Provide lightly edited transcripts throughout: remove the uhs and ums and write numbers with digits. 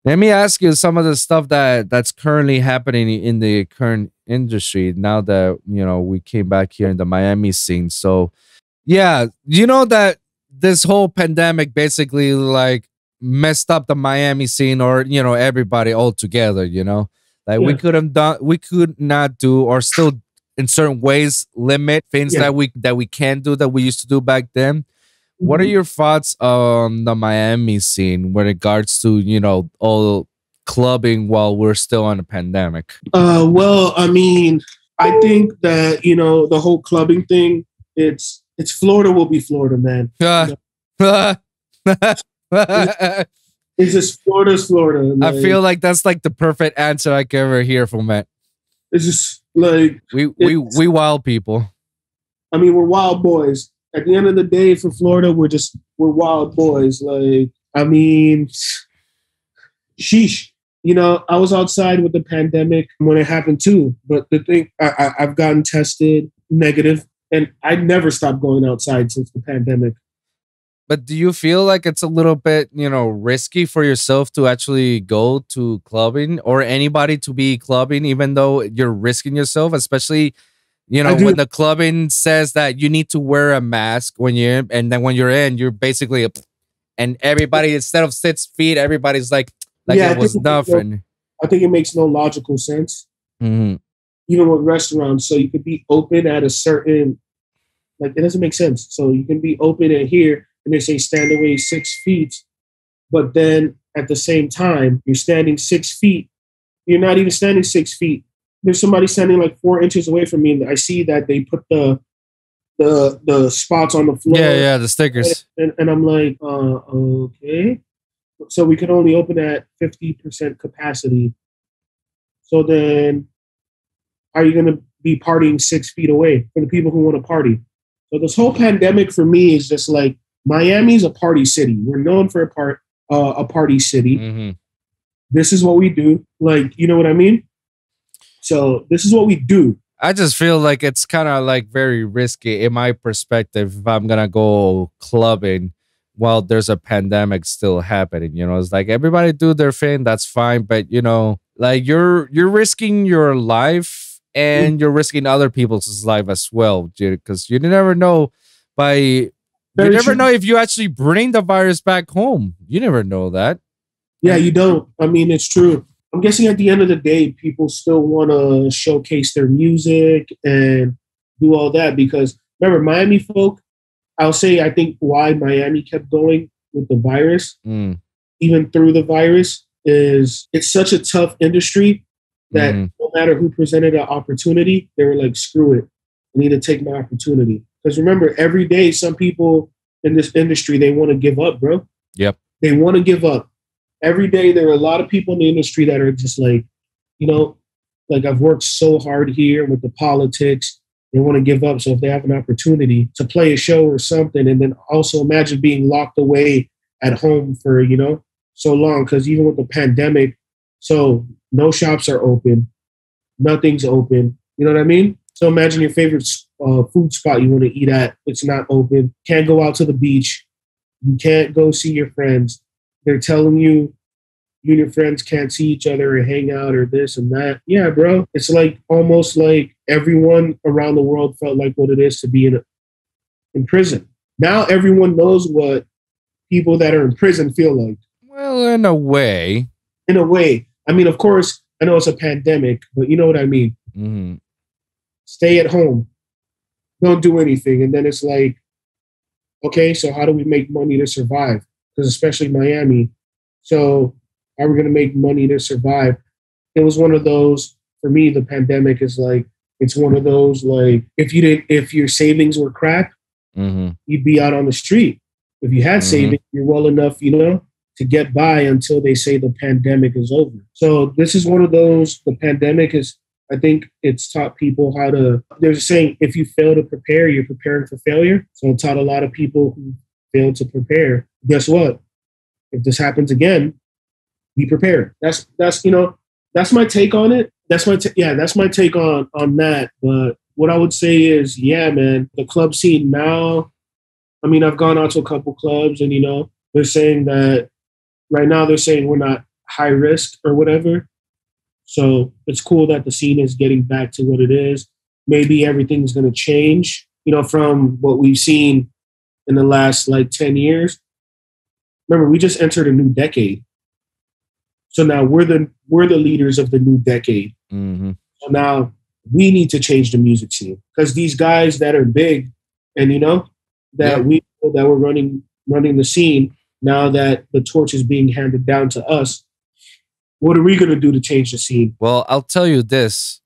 Let me ask you some of the stuff that's currently happening in the current industry now that we came back here in the Miami scene. So yeah, you know that this whole pandemic basically like messed up the Miami scene or everybody all together, Like Yeah, we could not do or still in certain ways limit things yeah. that we can do that we used to do back then. What are Mhm. your thoughts on the Miami scene with regards to, all clubbing while we're still on a pandemic? Well, I mean, I think that the whole clubbing thing. It's Florida will be Florida, man. I It's, it's just Florida's Florida. feel Like like that's like the perfect answer I could ever hear from it. it's just like We we it's. we wild people. I mean, we're wild boys. At the end of the day, for Florida, we're wild boys. Like, I mean, sheesh. I was outside with the pandemic when it happened too. But the thing, I've gotten tested negative, and I never stopped going outside since the pandemic. But do you feel like it's a little bit, risky for yourself to actually go to clubbing or anybody to be clubbing, even though you're risking yourself, especially, I do. when the clubbing says that you need to wear a mask when you're in, and then when you're in, you're basically, and everybody, instead of 6 feet, everybody's like Yeah, it was nothing. I think it makes no logical sense, Hmm. even with restaurants. So you could be open at a certain, like, it doesn't make sense. So you can be open at here, and they say stand away 6 feet, but then at the same time, you're standing 6 feet. You're not even standing 6 feet. There's somebody standing like 4 inches away from me, and I see that they put the spots on the Yeah, floor, yeah, the stickers. and I'm like, okay. So we could only open at 50% capacity. So then, are you going to be partying 6 feet away for the people who want to party? So this whole pandemic for me is just like Miami's a party city. We're known for a party city. Hmm. This is what we do. Like, you know what I mean? So this is what we do. I just feel like it's kind of like very risky in my perspective if I'm gonna go clubbing while there's a pandemic still happening. It's like everybody do their thing, that's fine, but like you're risking your life and you're risking other people's life as well, because you never know by you Very never true. know if you actually bring the virus back home. You never know that. Yeah, And you don't. I mean, it's true. I'm guessing at the end of the day, people still want to showcase their music and do all that because remember, Miami folk, I'll say, I think why Miami kept going with the virus, mm, even through the virus, is it's such a tough industry that mhm. no matter who presented an opportunity, they were like, screw it. I need to take my opportunity. Because remember, every day, some people in this industry, they want to give up, bro. Yep. They want to give up. Every day, there are a lot of people in the industry that are just like, you know, like I've worked so hard here with the politics. They want to give up. So if they have an opportunity to play a show or something, and then also imagine being locked away at home for, so long, because even with the pandemic, so no shops are open, nothing's open. You know what I mean? So imagine your favorite food spot you want to eat at. It's not open. Can't go out to the beach. You can't go see your friends. They're telling you and your friends can't see each other or hang out or this and that. Yeah, bro. It's like almost like everyone around the world felt like what it is to be in prison. Now everyone knows what people that are in prison feel like. Well, in a way. In a way. I mean, of course, I know it's a pandemic, but you know what I mean. Mhm. Stay at home. Don't do anything. And then it's like, okay, so how do we make money to survive? Because especially Miami. So how are we going to make money to survive? It was one of those, for me, the pandemic is like, it's one of those, like, if your savings were crap, Mhm. you'd be out on the street. If you had Mhm. savings, you're well enough, to get by until they say the pandemic is over. So this is one of those, the pandemic is, I think it's taught people how to, there's a saying, if you fail to prepare, you're preparing for failure. So it taught a lot of people who failed to prepare. Guess what? If this happens again, be prepared. That's my take on it. That's my take on that. But what I would say is, yeah, man, the club scene now. I mean, I've gone out to a couple clubs, and they're saying that right now they're saying we're not high risk or whatever. So it's cool that the scene is getting back to what it is. Maybe everything's going to change, from what we've seen in the last like 10 years. Remember, we just entered a new decade. So now we're the leaders of the new decade. Mm-hmm. So now we need to change the music scene, because these guys that are big and that we're running the scene, now that the torch is being handed down to us, what are we going to do to change the scene? Well, I'll tell you this.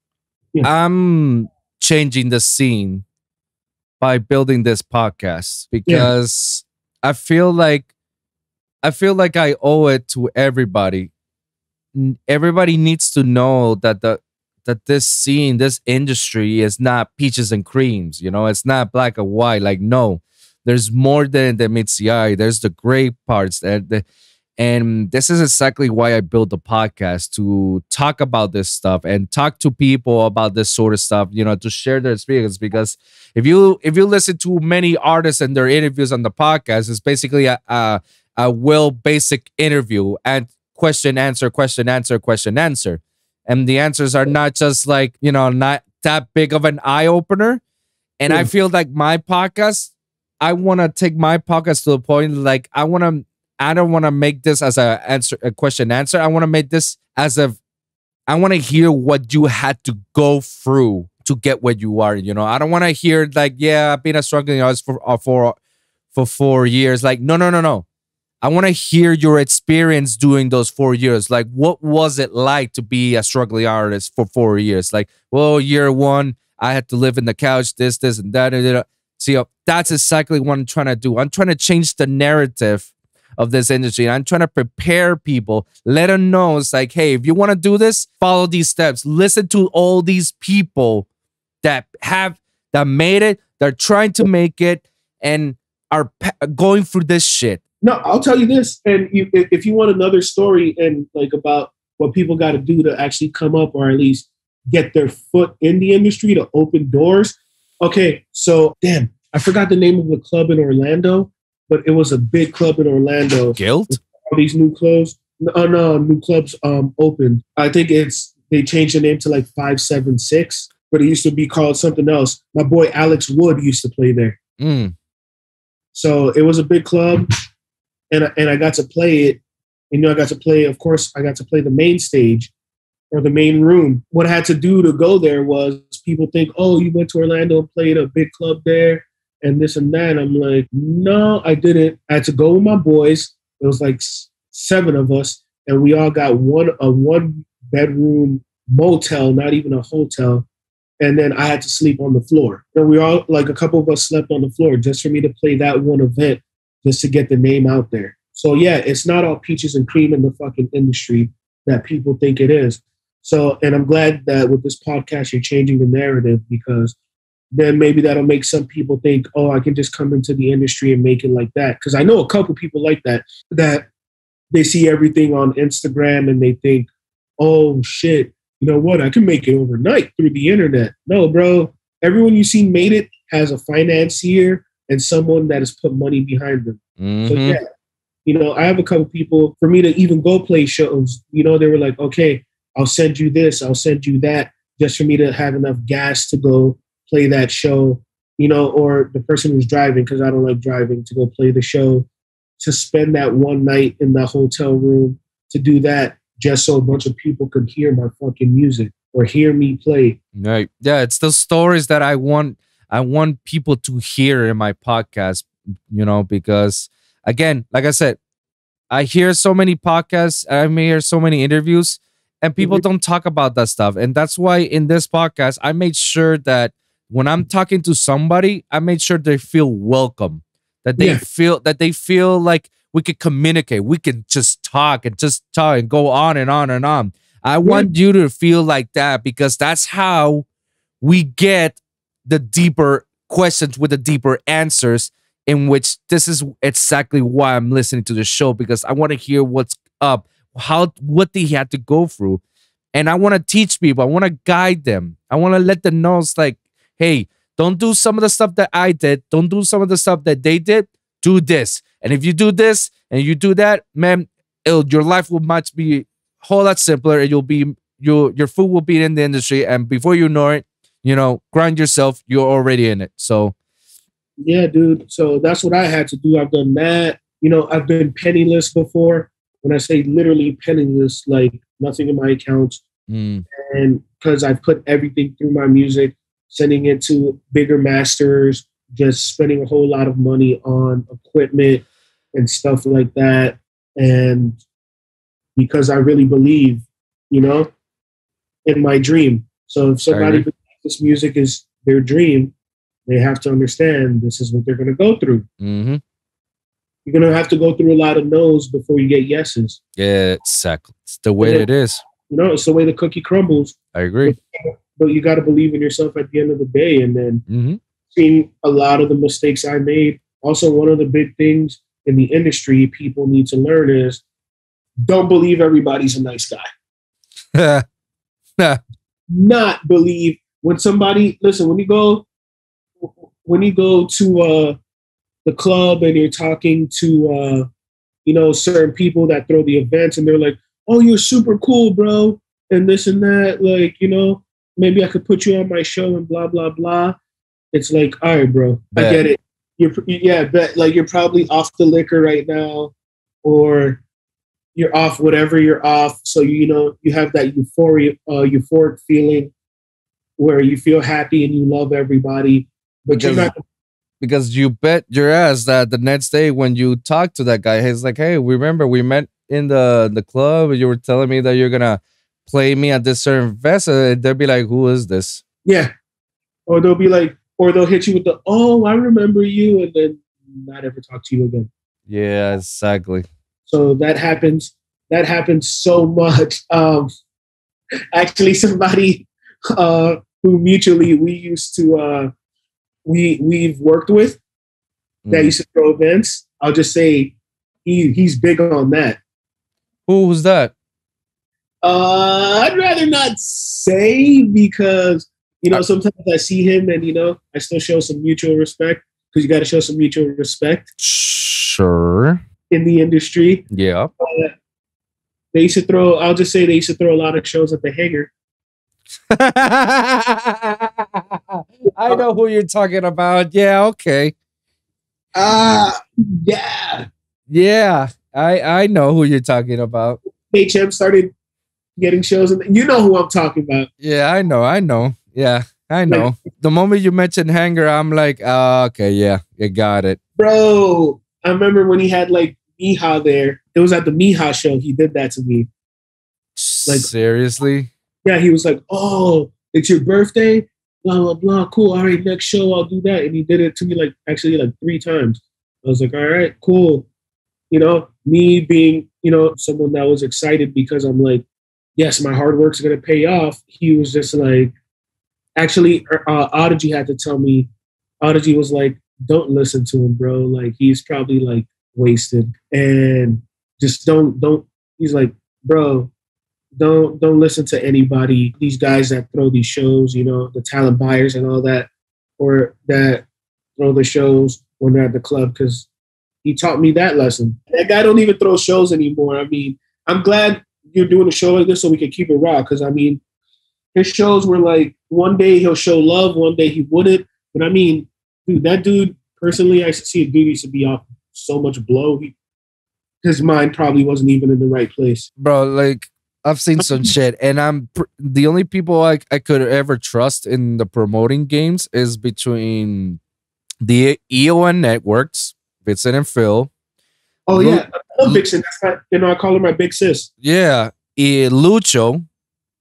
Yeah. I'm changing the scene by building this podcast, because I feel like I owe it to everybody. Everybody needs to know that this scene, this industry is not peaches and creams. It's not black and white. Like, no, there's more than meets the eye. There's the gray parts and this is exactly why I built the podcast, to talk about this stuff and talk to people about this sort of stuff, to share their experience. Because if you listen to many artists and their interviews on the podcast, it's basically a basic interview and question, answer. And the answers are not just like, not that big of an eye opener. And I feel like my podcast, I want to take my podcast to the point, like, I don't want to make this as a question answer. I want to make this as I want to hear what you had to go through to get where you are. I don't want to hear like, yeah, I've been a struggling artist for 4 years. Like, no. I want to hear your experience doing those 4 years. Like, what was it like to be a struggling artist for 4 years? Like, well, year one, I had to live in the couch, this, and that. See, that's exactly what I'm trying to do. I'm trying to change the narrative of this industry. I'm trying to prepare people, let them know it's like, hey, if you want to do this, follow these steps. Listen to all these people that made it, they're trying to make it, and are going through this shit. No, I'll tell you this, and if you want another story and like about what people got to do to actually come up, or at least get their foot in the industry, to open doors. Okay, so damn, I forgot the name of the club in Orlando, but it was a big club in Orlando. Guilt? All these new clubs. No, new clubs opened. I think they changed the name to like 576, but it used to be called something else. My boy Alex Wood used to play there. So it was a big club, and I got to play it. I got to play, of course, I got to play the main stage or the main room. What I had to do to go there was, people think, oh, you went to Orlando and played a big club there and this and that. I'm like, no, I didn't. I had to go with my boys. It was like 7 of us, and we all got a 1-bedroom motel, not even a hotel. And then I had to sleep on the floor. And we all, like a couple of us slept on the floor just for me to play that one event, just to get the name out there. So yeah, it's not all peaches and cream in the fucking industry that people think it is. So, and I'm glad that with this podcast, you're changing the narrative, because then maybe that'll make some people think, oh, I can just come into the industry and make it like that. Because I know a couple people like that they see everything on Instagram and they think, oh, shit, you know what? I can make it overnight through the internet. No, bro. Everyone you see made it has a financier and someone that has put money behind them. So, yeah, I have a couple people, for me to even go play shows, they were like, okay, I'll send you this, I'll send you that, just for me to have enough gas to go play that show, or the person who's driving, because I don't like driving, to go play the show, to spend that one night in the hotel room, to do that just so a bunch of people could hear my fucking music or hear me play. Right. Yeah, it's the stories that I want people to hear in my podcast, because again, like I said, I hear so many podcasts, I hear so many interviews, and people don't talk about that stuff. And that's why in this podcast, I made sure that when I'm talking to somebody, I made sure they feel welcome, that they feel like we could communicate. We can just talk and go on and on and on. I want you to feel like that, because that's how we get the deeper questions with the deeper answers, in which this is exactly why I'm listening to the show, because I want to hear what's up, what they had to go through. And I want to teach people. I want to guide them. I want to let them know, it's like, hey, don't do some of the stuff that I did. Don't do some of the stuff that they did. Do this. And if you do this and you do that, man, your life will much be a whole lot simpler, and your food will be in the industry, and before you know it, grind yourself, you're already in it. So Yeah, dude. So that's what I had to do. I've done that. I've been penniless before. When I say literally penniless, like nothing in my accounts. And because I've put everything through my music, sending it to bigger masters, just spending a whole lot of money on equipment and stuff like that. And because I really believe, in my dream. So if somebody believes this music is their dream, they have to understand this is what they're going to go through. Mm-hmm. You're going to have to go through a lot of no's before you get yeses. Yeah, exactly. It's the way it is. It's the way the cookie crumbles. I agree. But you got to believe in yourself at the end of the day. And then seeing a lot of the mistakes I made. Also, one of the big things in the industry people need to learn is don't believe everybody's a nice guy. Not believe when somebody, listen, when you go to the club and you're talking to, certain people that throw the events and they're like, oh, you're super cool, bro. And this and that, like, maybe I could put you on my show and blah, blah, blah. It's like, all right, bro, I get it. You're probably off the liquor right now, or you're off whatever you're off. So, you have that euphoric feeling where you feel happy and you love everybody. But because you bet your ass that the next day when you talk to that guy, he's like, hey, remember we met in the club and you were telling me that you're going to play me at this certain festival. They'll be like, who is this? Yeah. Or they'll be like, or they'll hit you with the, oh, I remember you, and then not ever talk to you again. Yeah, exactly. So that happens so much. Actually, somebody who mutually we used to we've worked with that used to throw events. I'll just say he's big on that. Who was that? I'd rather not say because sometimes I see him and I still show some mutual respect because you got to show some mutual respect. Sure. In the industry, yeah. They used to throw. I'll just say they used to throw a lot of shows at the Hangar. I know who you're talking about. Yeah, okay. Yeah. Yeah, I know who you're talking about. HM started getting shows, and you know who I'm talking about. Yeah, I know. Yeah, I know. The moment you mentioned Hangar, I'm like, okay, yeah, you got it. Bro, I remember when he had like Miha there. It was at the Miha show. He did that to me. Like, seriously? Yeah, he was like, oh, it's your birthday? Blah, blah, blah. Cool. All right, next show, I'll do that. And he did it to me like 3 times. I was like, all right, cool. Me being, someone that was excited because I'm like, yes, my hard work's going to pay off. He was just like, actually, Audigy had to tell me, Audigy was like, don't listen to him, bro. Like, he's probably like wasted. And just don't, he's like, bro, don't listen to anybody. These guys that throw these shows, the talent buyers and all that, or that throw the shows when they're at the club, because he taught me that lesson. That guy don't even throw shows anymore. I mean, I'm glad you're doing a show like this so we can keep it raw, because, I mean, his shows were like, one day he'll show love, one day he wouldn't. But, I mean, dude, that dude, personally, I see a dude used to be off so much blow. His mind probably wasn't even in the right place. Bro, like, I've seen some shit, and the only people I could ever trust in the promoting games is between the EON networks, Vincent and Phil. Oh, yeah. I love Vixen. That's I call her my big sis. Yeah. Lucho,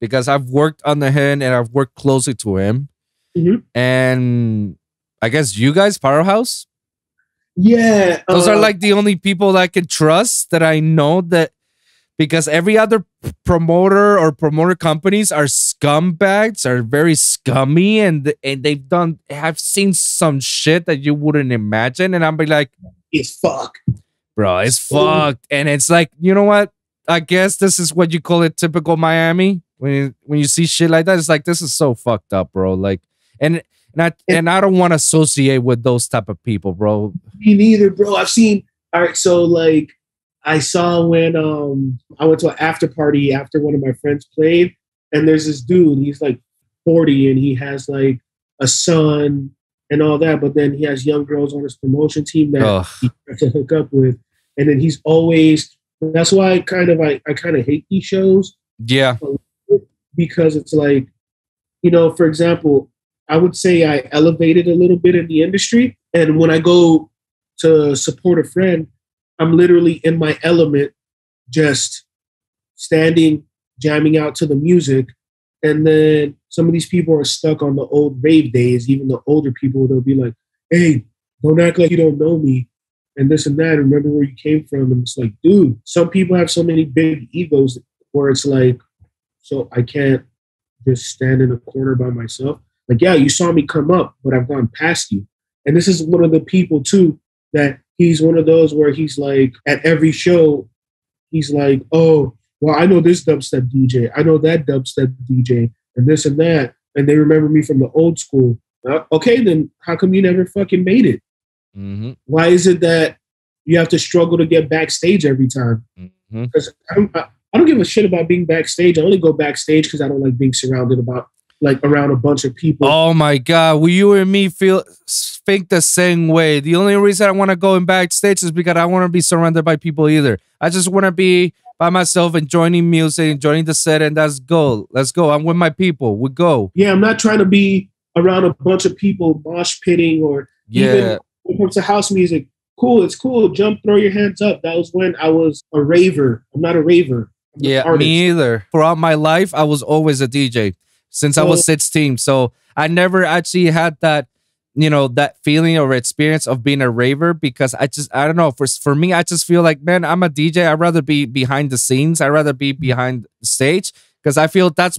because I've worked under him and I've worked closely to him. Mm-hmm. And I guess you guys, Powerhouse? Yeah. Those are like the only people that I can trust, that I know, that because every other promoter or promoter companies are scumbags, are very scummy, and have seen some shit that you wouldn't imagine, and I'm like, it's fuck, bro, it's fucked. And it's like, you know what? I guess this is what you call it, typical Miami. When you see shit like that, it's like, this is so fucked up, bro. Like, and I don't want to associate with those type of people, bro. Me neither, bro. I've seen. All right, so like, I saw when I went to an after party after one of my friends played, and there's this dude. He's like 40, and he has like a son and all that. But then he has young girls on his promotion team that he tries to hook up with, and then he's always. That's why I kind of hate these shows. Yeah, because it's like, you know, for example, I would say I elevated a little bit in the industry, and when I go to support a friend, I'm literally in my element, just standing, jamming out to the music. And then some of these people are stuck on the old rave days. Even the older people, they'll be like, hey, don't act like you don't know me and this and that. Remember where you came from. And it's like, dude, some people have so many big egos where it's like, so I can't just stand in a corner by myself. Like, yeah, you saw me come up, but I've gone past you. And this is one of the people, too, that he's one of those where he's like, at every show, he's like, oh, well, I know this dubstep DJ. I know that dubstep DJ and this and that. And they remember me from the old school. Okay, then how come you never fucking made it? Mm-hmm. Why is it that you have to struggle to get backstage every time? Because I don't give a shit about being backstage. I only go backstage because I don't like being surrounded around a bunch of people. Oh my God. Will you and me think the same way? The only reason I want to go in backstage is because I want to be surrounded by people either. I just want to be by myself, enjoying music, enjoying the set, and let's go. Let's go. I'm with my people. We go. Yeah, I'm not trying to be around a bunch of people mosh pitting or even when it comes to house music. Cool, it's cool. Jump, throw your hands up. That was when I was a raver. I'm not a raver. Me either. Throughout my life, I was always a DJ since I was 16. So I never actually had that, you know, that feeling or experience of being a raver because I don't know. For me, I just feel like, man, I'm a DJ. I'd rather be behind the scenes. I'd rather be behind the stage because I feel that's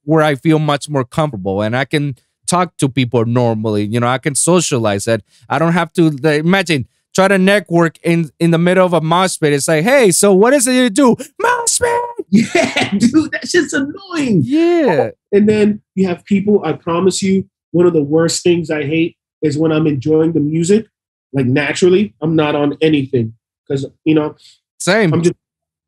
where I feel much more comfortable and I can talk to people normally. You know, I can socialize it. I don't have to imagine try to network in the middle of a mosh pit. It's like, hey, so what is it you do? Mosh pit! Yeah, dude, that shit's annoying. Yeah. And then you have people, I promise you, one of the worst things I hate is when I'm enjoying the music, like naturally, I'm not on anything. Because, you know, same.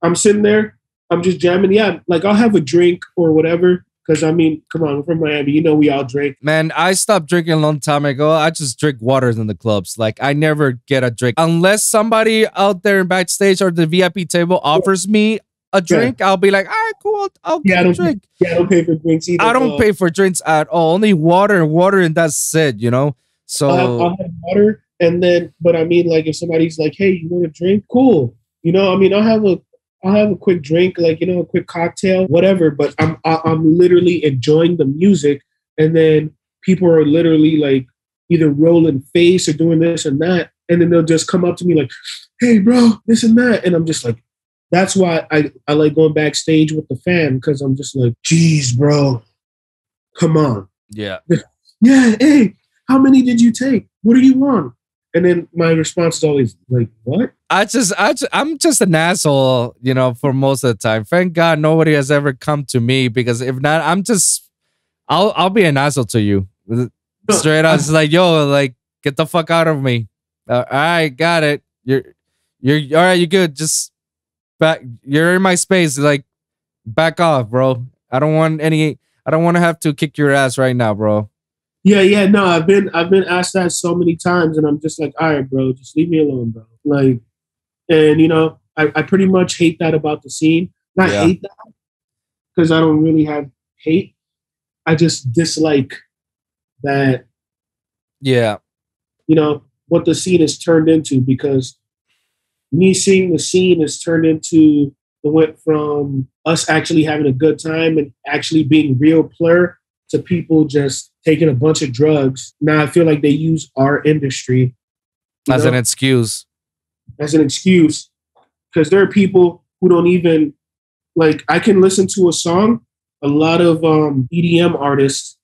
I'm sitting there, I'm just jamming. Yeah, like I'll have a drink or whatever. Because, I mean, come on, we're from Miami. You know we all drink. Man, I stopped drinking a long time ago. I just drink waters in the clubs. Like, I never get a drink. Unless somebody out there backstage or the VIP table offers me a drink, I'll be like, all right, cool, I'll get a drink. I don't pay for drinks either. I don't pay for drinks at all. Only water, and that's it, you know? So I'll have water, and then, but I mean, like, if somebody's like, hey, you want a drink? Cool. You know, I mean, I'll have a quick drink, like, you know, a quick cocktail, whatever. But I'm literally enjoying the music, and then people are literally like either rolling face or doing this and that, and then they'll just come up to me like, "Hey, bro, this and that," and I'm just like, that's why I like going backstage with the fam because I'm just like, "Geez, bro, come on." Yeah. Yeah. Hey, how many did you take? What do you want? And then my response is always like, what? I'm just an asshole, you know, for most of the time. Thank God nobody has ever come to me because if not, I'll be an asshole to you. Straight up, it's like, yo, like, get the fuck out of me. All right, got it. You're all right. You're good. Just back. You're in my space. Like, back off, bro. I don't want to have to kick your ass right now, bro. Yeah, no, I've been asked that so many times, and I'm just like, all right, bro, just leave me alone, bro. Like, and you know, I pretty much hate that about the scene. Not hate that, because I don't really have hate. I just dislike that. Yeah. You know, what the scene has turned into, because me seeing the scene has turned into, it went from us actually having a good time and actually being real plur to people just taking a bunch of drugs. Now I feel like they use our industry as an excuse. As an excuse. Because there are people who don't even, like, I can listen to a song, a lot of EDM artists,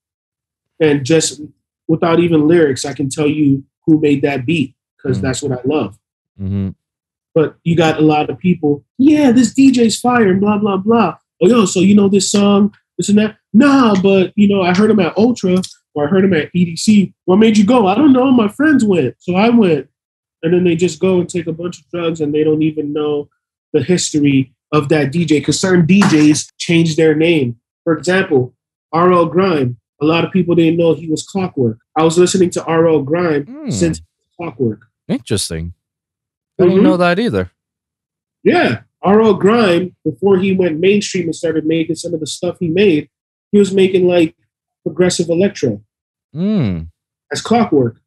and just without even lyrics, I can tell you who made that beat, because that's what I love. Mm-hmm. But you got a lot of people, yeah, this DJ's fire, and blah, blah, blah. Oh, yo, so you know this song, this and that? Nah, but, you know, I heard him at Ultra, or I heard him at EDC. What made you go? I don't know. My friends went, so I went. And then they just go and take a bunch of drugs, and they don't even know the history of that DJ, because certain DJs changed their name. For example, RL Grime. A lot of people didn't know he was Clockwork. I was listening to RL Grime since Clockwork. Interesting. I didn't know that either. Yeah. RL Grime, before he went mainstream and started making some of the stuff he made, he was making like progressive electro as Clockwork.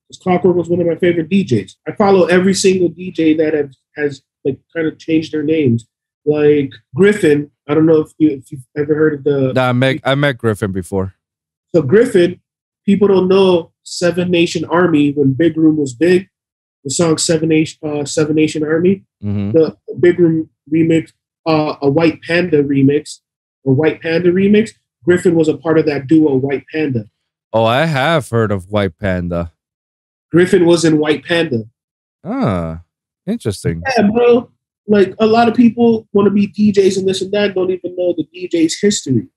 Because Clockwork was one of my favorite DJs. I follow every single DJ that has like kind of changed their names. Like Griffin, I don't know if you've ever heard of the... Nah, I met Griffin before. So Griffin, people don't know Seven Nation Army when Big Room was big. The song Seven Nation Army. The Big Room remix, a White Panda remix, Griffin was a part of that duo, White Panda. Oh, I have heard of White Panda. Griffin was in White Panda. Ah, interesting. Yeah, bro. Like, a lot of people want to be DJs and this and that, don't even know the DJ's history.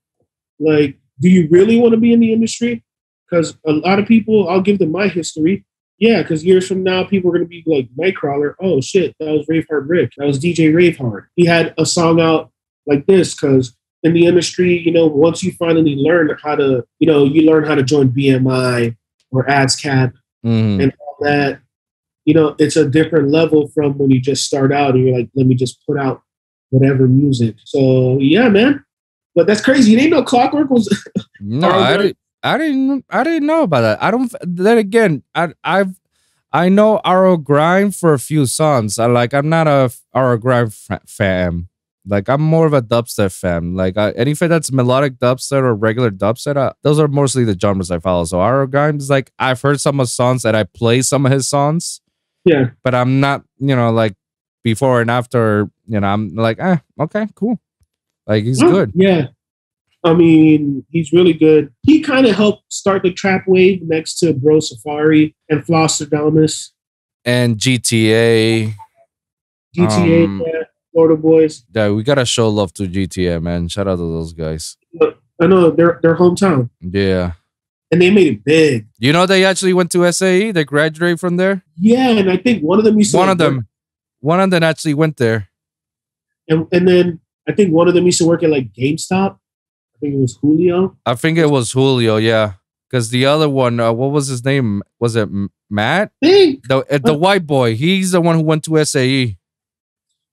Like, do you really want to be in the industry? Because a lot of people, I'll give them my history. Yeah, because years from now, people are going to be like, Nghtkrawler, oh shit, that was Ravehard Rick. That was DJ Ravehard. He had a song out like this, because in the industry, you know, once you finally learn how to, you know, you learn how to join BMI or AdsCap and all that, you know, it's a different level from when you just start out and you're like, let me just put out whatever music. So yeah, man. But that's crazy. You didn't know Clockwork was... No, I didn't know about that. I don't. Then again, I know RL Grime for a few songs. I'm not a RL Grime fan. Like, I'm more of a dubstep fan. Like, anything that's melodic dubstep or regular dubstep, those are mostly the genres I follow. So RL Grime is like, I've heard some of his songs and I play some of his songs. Yeah, but I'm not, you know, like before and after. You know, I'm like, okay, cool. Like, he's good. Yeah. I mean, he's really good. He kind of helped start the trap wave next to Bro Safari and Flosstradamus. And GTA. Yeah, Florida Boys. Yeah, we gotta show love to GTA, man. Shout out to those guys. I know, their hometown. Yeah. And they made it big. You know, they actually went to SAE. They graduated from there. Yeah, and I think one of them used to... One of them actually went there. And then I think one of them used to work at like GameStop. I think it was Julio. I think it was Julio, yeah. Because the other one, what was his name? Was it Matt? The white boy. He's the one who went to SAE.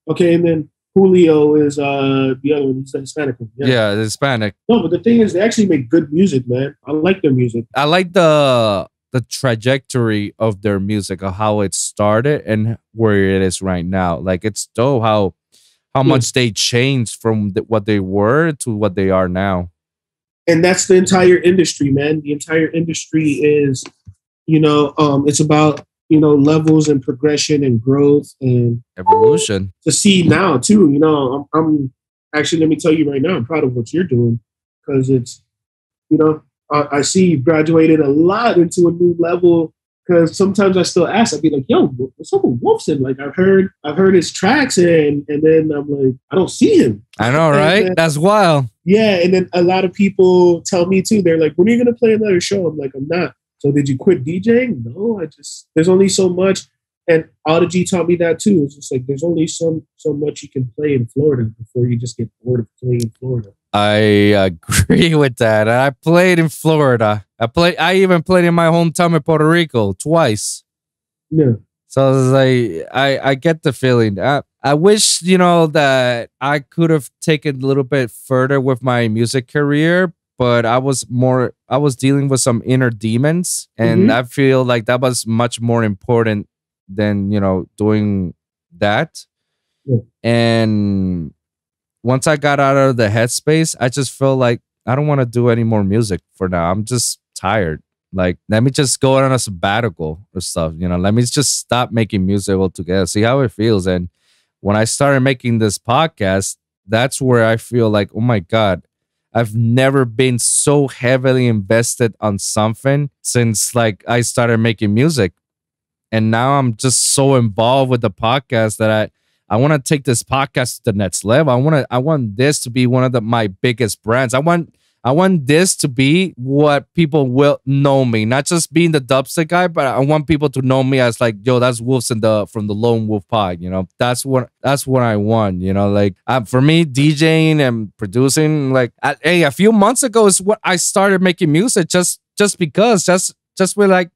Okay, and then Julio is the other one. He's the Hispanic one. Yeah, the Hispanic. No, but the thing is, they actually make good music, man. I like their music. I like the trajectory of their music, of how it started and where it is right now. Like, it's dope how much they changed from what they were to what they are now. And that's the entire industry, man. The entire industry is, you know, it's about, you know, levels and progression and growth and evolution. To see now too, you know, I'm actually, let me tell you right now, I'm proud of what you're doing, because it's, you know, I see you've graduated a lot into a new level. Because sometimes I still ask, I'd be like, yo, what's up with Wolfson? Like, I've heard his tracks, and then I'm like, I don't see him. I know, right? That's wild. Yeah, and then a lot of people tell me too, they're like, when are you going to play another show? I'm like, I'm not. So did you quit DJing? No, there's only so much. And Audigy taught me that too. It's just like, there's only so much you can play in Florida before you just get bored of playing in Florida. I agree with that. I played in Florida. I even played in my hometown in Puerto Rico twice. Yeah. So it's like, I get the feeling. I wish, you know, that I could have taken a little bit further with my music career, but I was dealing with some inner demons, and I feel like that was much more important than, you know, doing that. Yeah. And once I got out of the headspace, I just felt like I don't want to do any more music for now. I'm just tired. Like, let me just go on a sabbatical or stuff. You know, let me just stop making music altogether, see how it feels. And when I started making this podcast, that's where I feel like, oh my God, I've never been so heavily invested on something since like I started making music. And now I'm just so involved with the podcast that I want to take this podcast to the next level. I want this to be one of my biggest brands. I want I want this to be what people will know me, not just being the dubstep guy, but I want people to know me as like, yo, that's Wolves from the Lone Wolf Pod. That's what I want. Like for me, DJing and producing, like a few months ago is what I started making music just because just with like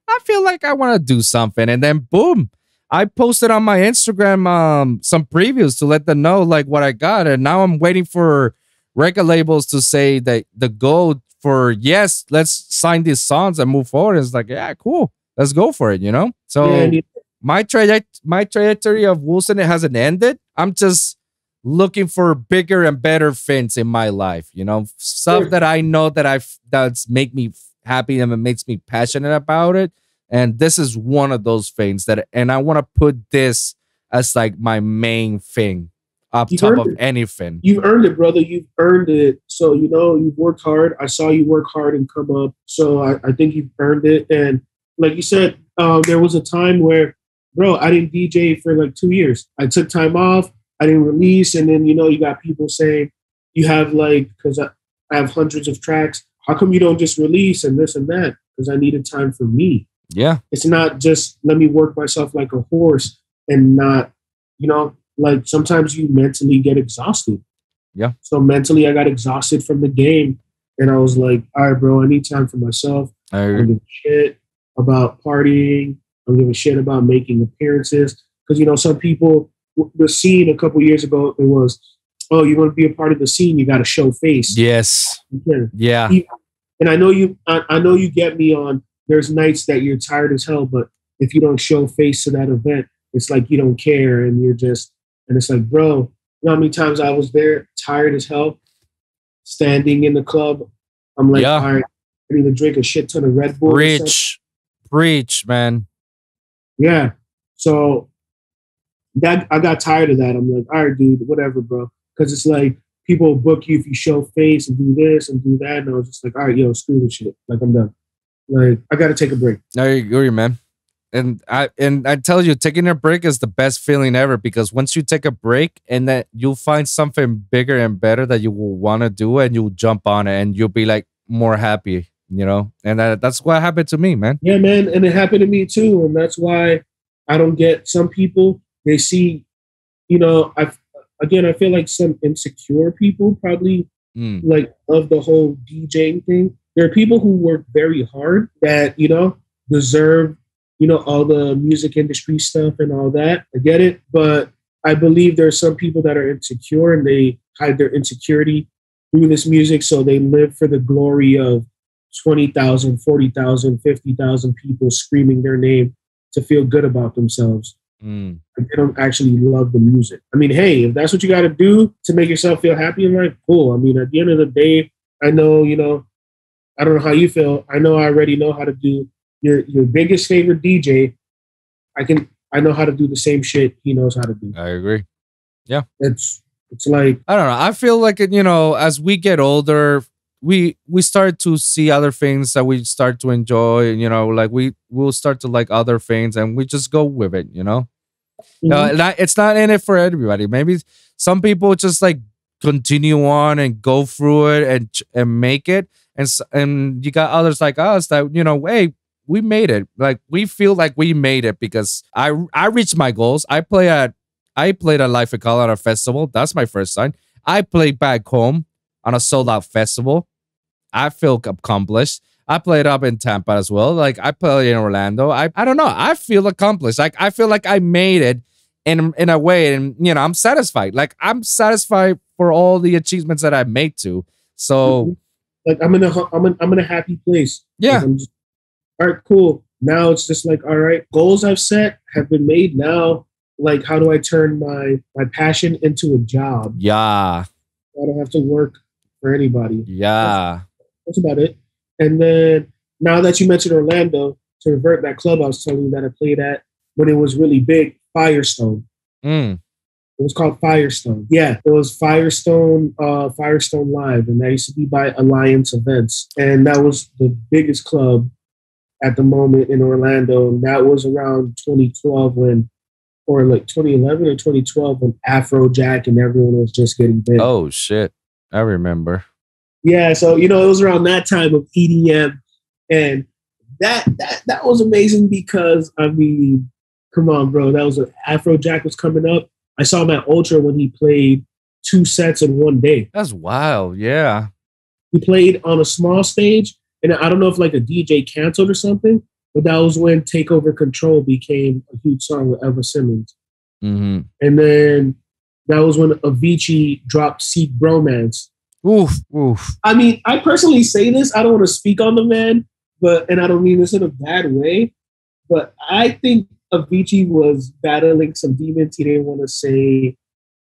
I feel like I want to do something, and then boom. I posted on my Instagram some previews to let them know like what I got, and now I'm waiting for record labels to say that the goal for yes, let's sign these songs and move forward. It's like, yeah, cool, let's go for it. So Yeah, my trajectory of Wilson, it hasn't ended. I'm just looking for bigger and better things in my life. Stuff sure. that I know that's make me happy and it makes me passionate about it. And this is one of those things and I want to put this as like my main thing up You've top earned of it. anything. You've earned it, brother. You've earned it. So, you've worked hard. I saw you work hard and come up. So I think you've earned it. And like you said, there was a time where, bro, I didn't DJ for like 2 years. I took time off. I didn't release. And then, you got people saying you have like, because I have hundreds of tracks. How come you don't just release and this and that? Because I needed time for me. Yeah. It's not just let me work myself like a horse and not, like sometimes you mentally get exhausted. Yeah. So mentally I got exhausted from the game and I was like, all right, bro, I need time for myself. I don't give a shit about partying. I don't give a shit about making appearances. Because, some people, the scene a couple years ago, it was, oh, you want to be a part of the scene, you got to show face. Yes. Yeah. And I know you get me on, there's nights that you're tired as hell, but if you don't show face to that event, it's like you don't care and you're just, and it's like, bro, you know how many times I was there tired as hell, standing in the club. I'm like, all right, I need to drink a shit ton of Red Bull. Preach, man. Yeah. So that I got tired of that. I'm like, all right, dude, whatever, bro. Because it's like people book you if you show face and do this and do that. And I was just like, all right, yo, screw this shit. Like, I'm done. Like, I got to take a break. I agree, man. And I tell you, taking a break is the best feeling ever, because once you take a break and that you'll find something bigger and better that you will want to do, and you'll jump on it and you'll be like more happy, and that's what happened to me, man. Yeah, man. And it happened to me too. And that's why I don't get some people, they see, I feel like some insecure people probably like of the whole DJing thing. There are people who work very hard that, deserve, all the music industry stuff and all that. I get it. But I believe there are some people that are insecure and they hide their insecurity through this music. So they live for the glory of 20,000, 40,000, 50,000 people screaming their name to feel good about themselves. They don't actually love the music. I mean, hey, if that's what you got to do to make yourself feel happy in life, cool. I mean, at the end of the day, I know, I don't know how you feel. I know I already know how to do your biggest favorite DJ. I know how to do the same shit he knows how to do. I agree. Yeah. It's like, I don't know. I feel like, as we get older, we start to see other things that we start to enjoy, like we'll start to like other things and we just go with it, it's not in it for everybody. Maybe some people just like continue on and go through it and make it. And you got others like us that, hey, we made it. Like we feel like we made it because I reached my goals. I played at Life in Colorado Festival. That's my first time. I played back home on a sold out festival. I feel accomplished. I played up in Tampa as well. Like I played in Orlando. I don't know. I feel accomplished. Like I feel like I made it in a way, and I'm satisfied. Like I'm satisfied for all the achievements that I've made too. So like I'm in a happy place. Yeah. Like, all right, cool. Now it's just like, all right, goals I've set have been made. Now, like, how do I turn my passion into a job? Yeah. I don't have to work for anybody. Yeah. That's about it. And then now that you mentioned Orlando, to revert that club I was telling you that I played at when it was really big, Firestone. It was called Firestone. Yeah, it was Firestone Live, and that used to be by Alliance Events. And that was the biggest club at the moment in Orlando. And that was around 2012 or like 2011 or 2012 when Afrojack and everyone was just getting big. Oh, shit. I remember. Yeah, so it was around that time of EDM, and that was amazing because I mean, come on, bro, that was Afrojack was coming up. I saw him at Ultra when he played 2 sets in one day. That's wild. Yeah. He played on a small stage, and I don't know if like a DJ canceled or something, but that was when "Take Over Control" became a huge song with Eva Simmons, Mm-hmm. and then that was when Avicii dropped "Seek Bromance." Oof, oof. I mean, I personally say this. I don't want to speak on the man, and I don't mean this in a bad way, but I think Avicii was battling some demons he didn't want to say,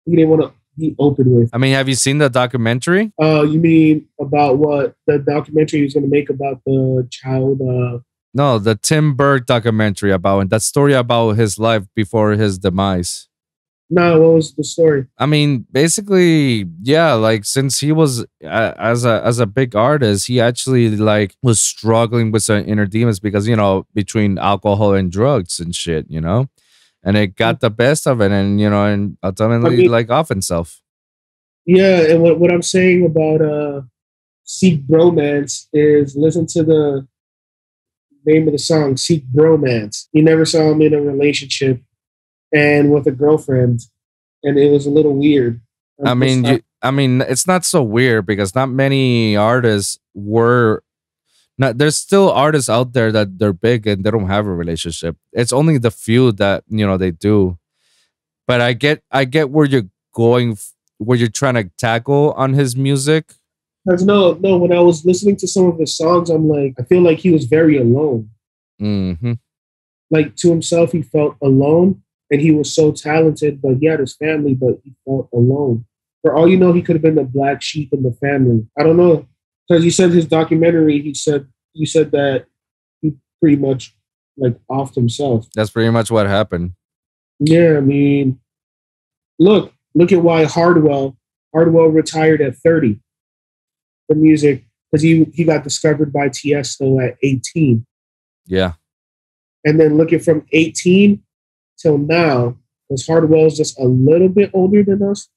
he didn't want to be open with. I mean, have you seen the documentary? You mean about what the documentary he was going to make about the child? No, the Tim Burke documentary about that story about his life before his demise. No, what was the story? I mean, basically, yeah, like since he was as a big artist, he actually like was struggling with some inner demons because between alcohol and drugs and shit, and it got the best of it, and and ultimately like off himself. Yeah, and what I'm saying about Seek Bromance is listen to the name of the song, Seek Bromance. You never saw him in a relationship and with a girlfriend, and it was a little weird. I mean, it's not so weird because not many artists were. There's still artists out there that they're big and they don't have a relationship. It's only the few that they do. But I get where you're going, where you're trying to tackle on his music. Because no, when I was listening to some of his songs, I'm like, I feel like he was very alone. Mm-hmm. Like to himself, he felt alone. And he was so talented, but he had his family, but he felt alone. For all you know, he could have been the black sheep in the family. I don't know. Because you said his documentary, you said that he pretty much like offed himself. That's pretty much what happened. Yeah, I mean, look at why Hardwell retired at 30 from music, because he got discovered by Tiesto at 18. Yeah. And then look at from 18 till now, because Hardwell's just a little bit older than us.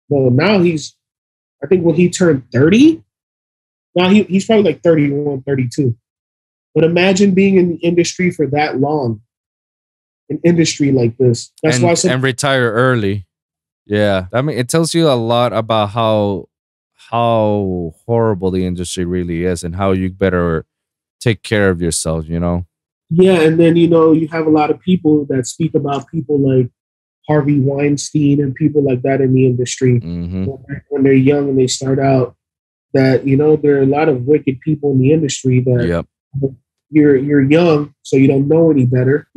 Well, now I think when he turned 30, now he's probably like 31, 32. But imagine being in the industry for that long, an industry like this. That's why and retire early. Yeah, I mean, it tells you a lot about how horrible the industry really is and how you better take care of yourself. Yeah, and then you have a lot of people that speak about people like Harvey Weinstein and people like that in the industry when they're young and they start out. That there are a lot of wicked people in the industry that you're young, so you don't know any better.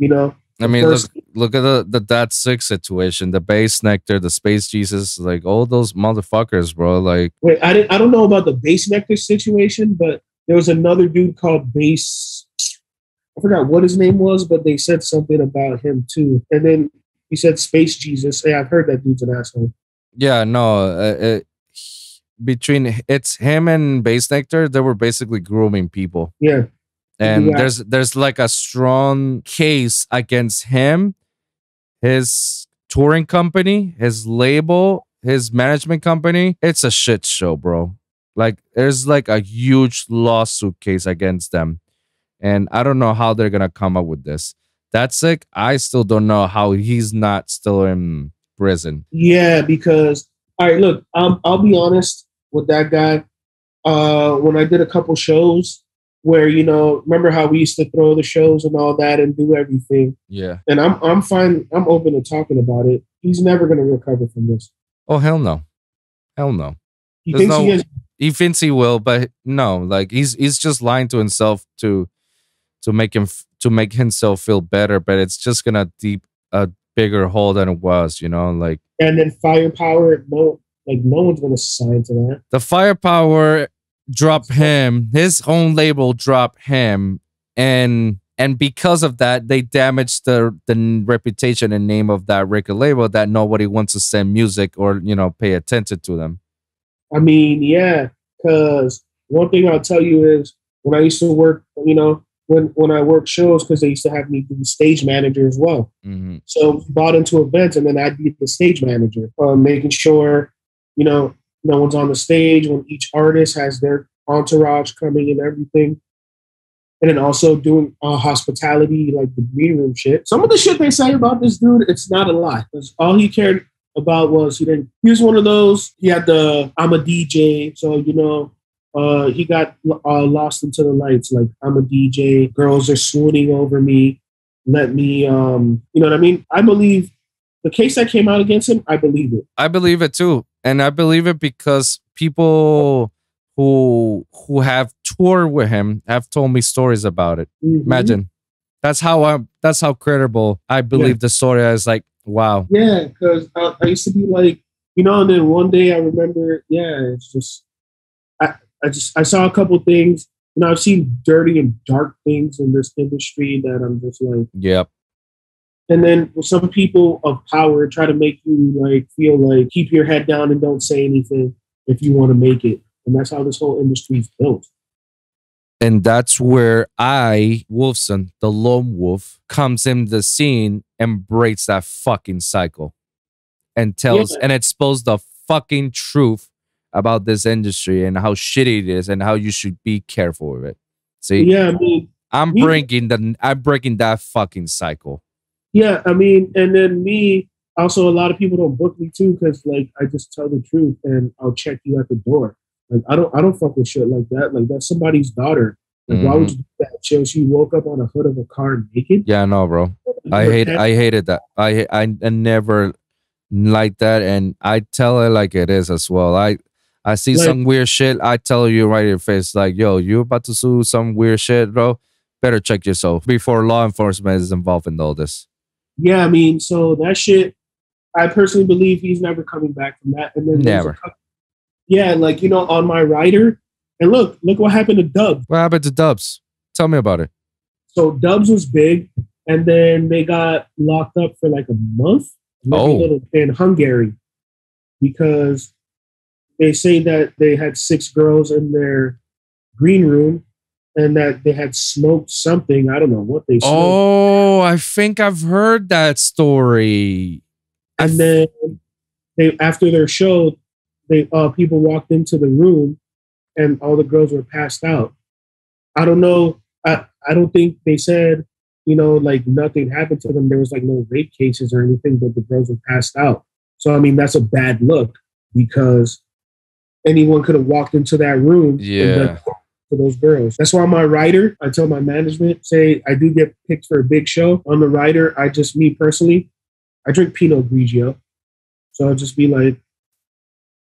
I mean, look at the Dat 6 situation, the Bass Nectar, the Space Jesus, like all those motherfuckers, bro. Like, wait, I don't know about the Bass Nectar situation, but there was another dude called Bass. I forgot what his name was, but they said something about him too. And then he said Space Jesus. Hey, I've heard that dude's an asshole. Yeah, no. Between it's him and Bass Nectar, they were basically grooming people. Yeah. And there's like a strong case against him, his touring company, his label, his management company. It's a shit show, bro. Like there's like a huge lawsuit case against them. And I don't know how they're gonna come up with this. That's sick. I still don't know how he's not still in prison. Yeah, because all right, look, I'll be honest with that guy. When I did a couple shows where remember how we used to throw the shows and all that and do everything. Yeah, and I'm fine. I'm open to talking about it. He's never gonna recover from this. Oh hell no, hell no. He thinks he will, but no. Like he's just lying to himself to make himself feel better, but it's just gonna deep a bigger hole than it was, like. And then Firepower, no one's gonna sign to that. The Firepower dropped him, his own label dropped him, and because of that, they damaged the reputation and name of that record label that nobody wants to send music or pay attention to them. I mean, yeah, because one thing I'll tell you is when I used to work, when I worked shows, because they used to have me be the stage manager as well. Mm-hmm. So we bought into events, and then I'd be the stage manager, making sure, no one's on the stage, when each artist has their entourage coming and everything. And then also doing hospitality, like the green room shit. Some of the shit they say about this dude, it's not a lot. Because all he cared about was he was one of those. He had the I'm a DJ, so he got lost into the lights. Like, I'm a DJ. Girls are swooning over me. Let me, you know what I mean? I believe the case that came out against him. I believe it. I believe it too, and I believe it because people who have toured with him have told me stories about it. Mm-hmm. Imagine, that's how credible I believe the story is. Like, wow. Yeah, because I used to be like, and then one day I remember, it's just I saw a couple things. I've seen dirty and dark things in this industry that I'm just like, yep. And then some people of power try to make you like feel like keep your head down and don't say anything if you want to make it. And that's how this whole industry is built. And that's where Wolfson, the lone wolf, comes in the scene and breaks that fucking cycle and tells and exposes the fucking truth about this industry and how shitty it is and how you should be careful with it. See? Yeah, I mean, I'm breaking that fucking cycle. Yeah, I mean, and then me, also a lot of people don't book me too because like I just tell the truth and I'll check you at the door. Like I don't fuck with shit like that. Like that's somebody's daughter. Like why would you do that? She woke up on the hood of a car naked. Yeah, no, bro. I hated that. I never liked that, and I tell it like it is as well. I see some weird shit. I tell you right in your face, like, yo, you about to sue some weird shit, bro? Better check yourself before law enforcement is involved in all this. Yeah, I mean, so that shit, I personally believe he's never coming back from that. And then never. Yeah, like, on my rider, and look what happened to Dubs. What happened to Dubs? Tell me about it. So Dubs was big, and then they got locked up for like a month in Hungary because they say that they had 6 girls in their green room and that they had smoked something. I don't know what they smoked. Oh, I think I've heard that story. And then after their show, people walked into the room and all the girls were passed out. I don't know. I don't think they said, like nothing happened to them. There was like no rape cases or anything, but the girls were passed out. So, I mean, that's a bad look because anyone could have walked into that room and to those girls. That's why on my rider, I tell my management, say I do get picked for a big show. On the rider, me personally, I drink Pinot Grigio. So I'll just be like,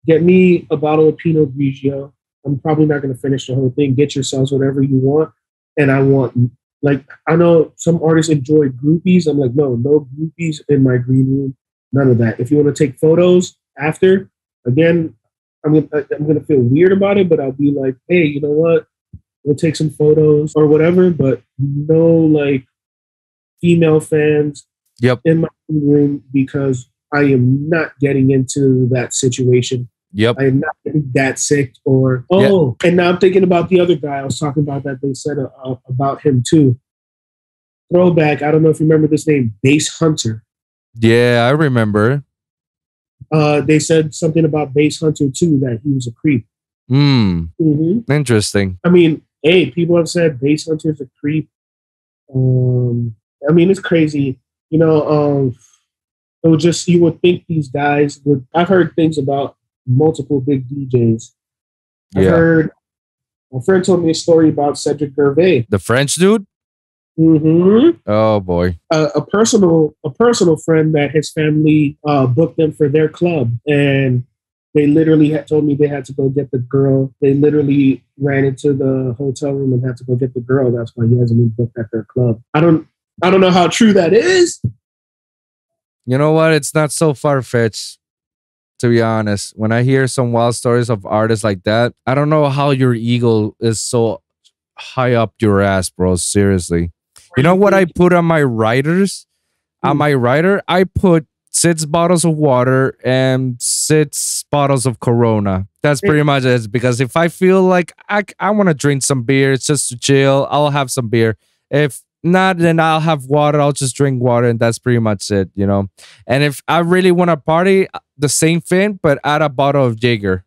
get me a bottle of Pinot Grigio. I'm probably not going to finish the whole thing. Get yourselves whatever you want. And I want, like, I know some artists enjoy groupies. I'm like, no groupies in my green room. None of that. If you want to take photos after, again, I'm gonna feel weird about it, but I'll be like, hey, you know what? We'll take some photos or whatever, but no like female fans in my room because I am not getting into that situation. Yep. I am not getting that sick and now I'm thinking about the other guy I was talking about that they said about him too. Throwback, I don't know if you remember this name, Bass Hunter. Yeah, I remember. They said something about Bass Hunter too, that he was a creep. Interesting. I mean, people have said Bass Hunter's a creep. I mean, it's crazy. It was just, you would think these guys would. I've heard things about multiple big DJs. I've heard, my friend told me a story about Cedric Gervais. The French dude? Oh boy. A personal friend that his family booked them for their club, and they literally told me they had to go get the girl. They literally ran into the hotel room and had to go get the girl. That's why he hasn't been booked at their club. I don't know how true that is. You know what? It's not so far-fetched, to be honest. When I hear some wild stories of artists like that, I don't know how your ego is so high up your ass, bro. Seriously. You know what I put on my riders? On my rider, I put 6 bottles of water and 6 bottles of Corona. That's pretty much it. Because if I feel like I want to drink some beer, it's just to chill, I'll have some beer. If not, then I'll have water. I'll just drink water, and that's pretty much it, And if I really want to party, the same thing, but add a bottle of Jaeger.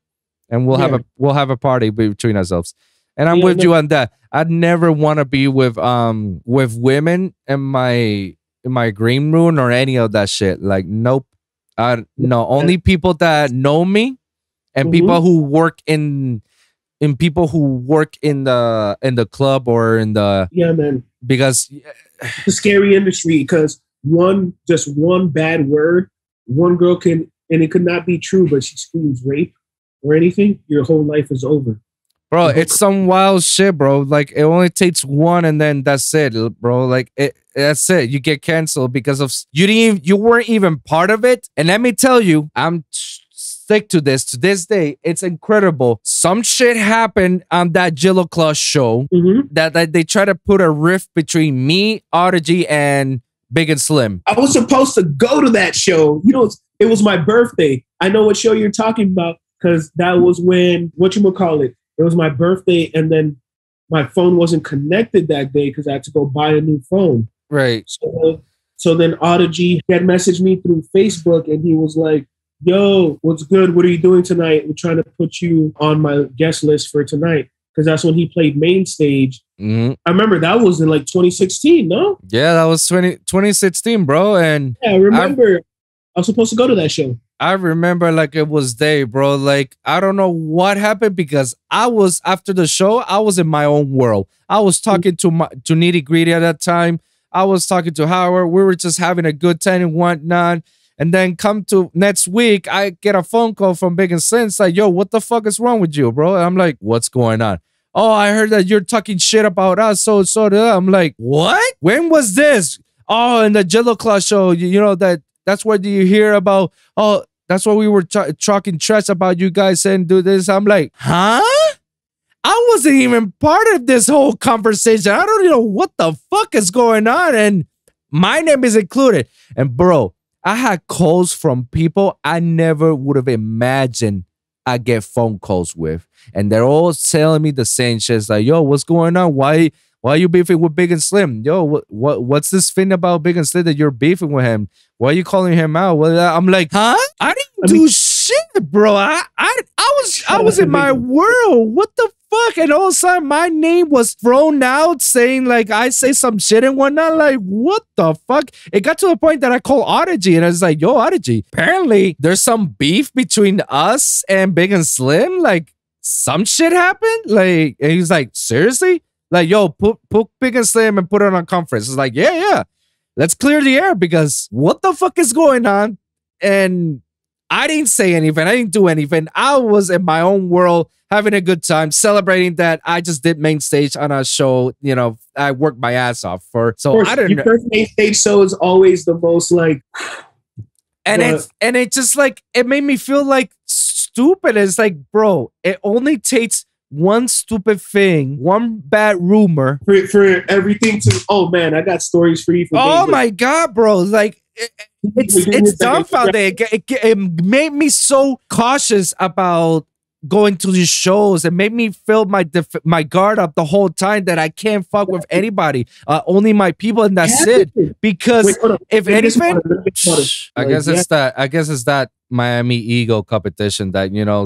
and we'll have a party between ourselves. And I'm with you on that. I'd never want to be with women in my green room or any of that shit. Like, nope. No, only people that know me and people who work in people who work in the club or in the man. Because it's a scary industry, because one bad word, one girl can, and it could not be true, but she screams rape or anything, your whole life is over. Bro, it's some wild shit, bro. Like, it only takes one, and then that's it, bro. Like, that's it. You get canceled because of you weren't even part of it. And let me tell you, I'm stick to this day. It's incredible. Some shit happened on that Nghtkrawler show that they try to put a rift between me, Audigy, and Big and Slim. I was supposed to go to that show. You know, it was my birthday. I know what show you're talking about, because that was when, whatchamacallit, it was my birthday, and then my phone wasn't connected that day because I had to go buy a new phone. Right. So then Audigy had messaged me through Facebook, and he was like, yo, what's good? What are you doing tonight? We're trying to put you on my guest list for tonight. Because that's when he played main stage. I remember that was in like 2016, no? Yeah, that was 2016, bro. And yeah, I remember I was supposed to go to that show. I remember like it was day, bro. Like, I don't know what happened, because I was, after the show, I was in my own world. I was talking to Nitty Gritty at that time. I was talking to Howard. We were just having a good time and whatnot. And then come to next week, I get a phone call from Big and Slim. It's like, yo, what the fuck is wrong with you, bro? And I'm like, what's going on? Oh, I heard that you're talking shit about us. So I'm like, what? When was this? Oh, in the Nghtkrawler show, you know, that's what you hear about. Oh, that's what we were talking trash about you guys and do this. I'm like, huh? I wasn't even part of this whole conversation. I don't know what the fuck is going on. And my name is included. And bro, I had calls from people I never would have imagined I get phone calls with. And they're all telling me the same shit. It's like, yo, what's going on? Why are you beefing with Big and Slim? Yo, what's this thing about Big and Slim that you're beefing with him? Why are you calling him out? Well, I'm like, huh? I didn't do shit, bro. I was in my world. What the fuck? And all of a sudden, my name was thrown out, saying like I say some shit and whatnot. Like, what the fuck? It got to the point that I called Audigy, and I was like, yo, Audigy, apparently there's some beef between us and Big and Slim. Like, some shit happened. Like, and he's like, seriously? Like, yo, put Big and Slim and put it on a conference. It's like, yeah. Let's clear the air, because what the fuck is going on? And I didn't say anything. I didn't do anything. I was in my own world, having a good time, celebrating that I just did main stage on a show. You know, I worked my ass off for. So I don't know. Your first main stage show is always the most like. And it just like, it made me feel like stupid. It's like, bro, it only takes one stupid thing, one bad rumor for everything to. Oh man, I got stories for you. Oh my god, bro! Like it's dumbfounded. It made me so cautious about going to these shows. It made me feel my guard up the whole time that I can't fuck with anybody. Only my people, and that's it. Because if anything, I guess it's that Miami ego competition that, you know,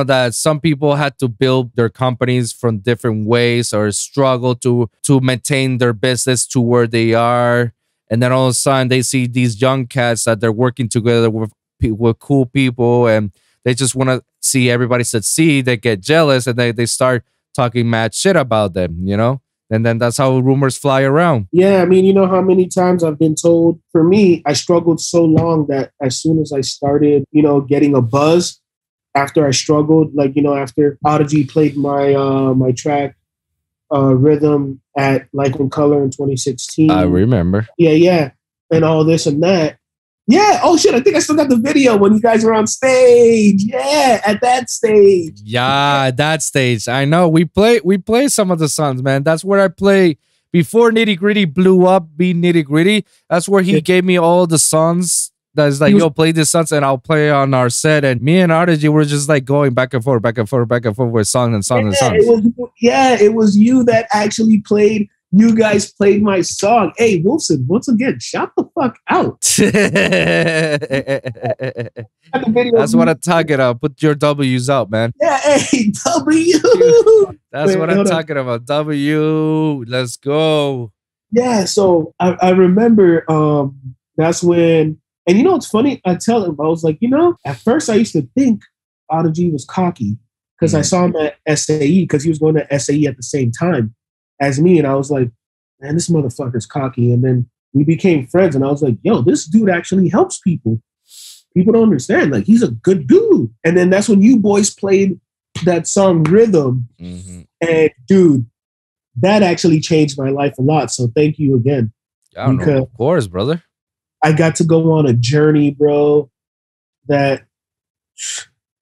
that some people had to build their companies from different ways or struggle to maintain their business to where they are. And then all of a sudden they see these young cats that they're working together with cool people, and they just want to see everybody succeed. They get jealous, and they start talking mad shit about them, you know? And then that's how rumors fly around. Yeah, I mean, you know how many times I've been told, for me, I struggled so long that as soon as I started, you know, getting a buzz, after I struggled, like, you know, after Audigy played my track Rhythm at Nghtkrawler in 2016. I remember. Yeah. And all this and that. Yeah. Oh shit, I think I still got the video when you guys were on stage. Yeah, at that stage. Yeah, that stage. I know. We play some of the songs, man. That's where I play before Nitty Gritty blew up, be Nitty Gritty. That's where he gave me all the songs. That's like, yo, play this songs and I'll play on our set. And me and Audigy were just like going back and forth with songs and songs and songs. It was you that actually played You guys played my song. Hey, Wilson, once again, shout the fuck out. That's what I'm talking about. Put your W's out, man. Yeah, hey, W. That's what I'm talking about. W. Let's go. Yeah, so I remember that's when, and you know what's funny? I tell him, I was like, at first I used to think Audigy was cocky because I saw him at SAE because he was going to SAE at the same time as me. And I was like, man, this motherfucker's cocky. And then we became friends and I was like, yo, this dude actually helps people. People don't understand. Like, he's a good dude. And then that's when you boys played that song Rhythm. Mm-hmm. And dude, that actually changed my life a lot. So thank you again. Of course, brother. I got to go on a journey, bro, that,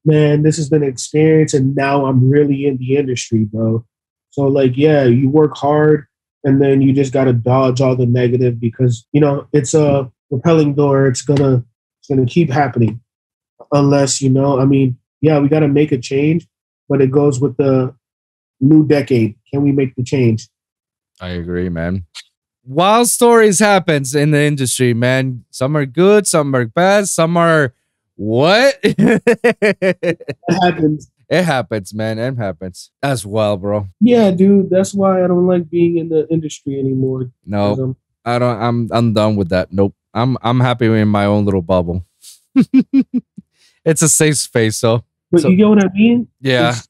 man, this has been an experience. And now I'm really in the industry, bro. So, like, yeah, you work hard and then you just got to dodge all the negative because, it's a repelling door. It's gonna keep happening unless, we got to make a change, but it goes with the new decade. Can we make the change? I agree, man. Wild stories happens in the industry, man. Some are good, some are bad, some are what? It happens. It happens, man. It happens as well, bro. Yeah, dude. That's why I don't like being in the industry anymore. No, I don't. I'm done with that. Nope. I'm happy in my own little bubble. It's a safe space, so. But you get what I mean? Yeah. It's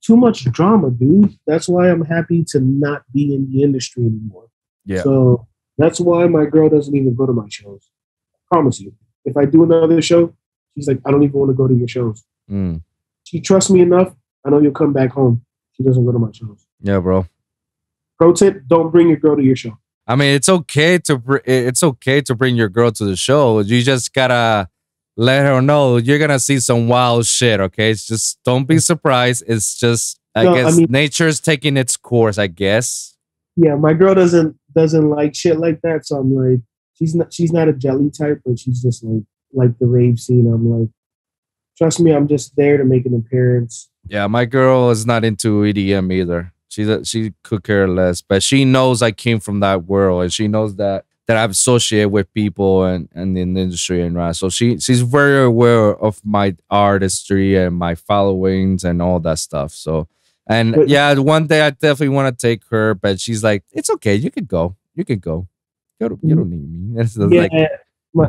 too much drama, dude. That's why I'm happy to not be in the industry anymore. Yeah. So that's why my girl doesn't even go to my shows. I promise you. If I do another show, she's like, I don't even want to go to your shows. She trusts me enough. I know you'll come back home. She doesn't go to my shows. Yeah, bro. Pro tip: don't bring your girl to your show. I mean, it's okay to bring your girl to the show. You just gotta let her know you're gonna see some wild shit. Okay, it's just don't be surprised. It's just I guess nature's taking its course. I guess. Yeah, my girl doesn't like shit like that. So I'm like, she's not a jelly type, but she's just like the rave scene. I'm like, trust me, I'm just there to make an appearance. Yeah, my girl is not into EDM either. She could care less, but she knows I came from that world, and she knows that I've associated with people and in the industry and right. So she's very aware of my artistry and my followings and all that stuff. So one day I definitely want to take her, but she's like, it's okay, you could go. You don't need me. It's like,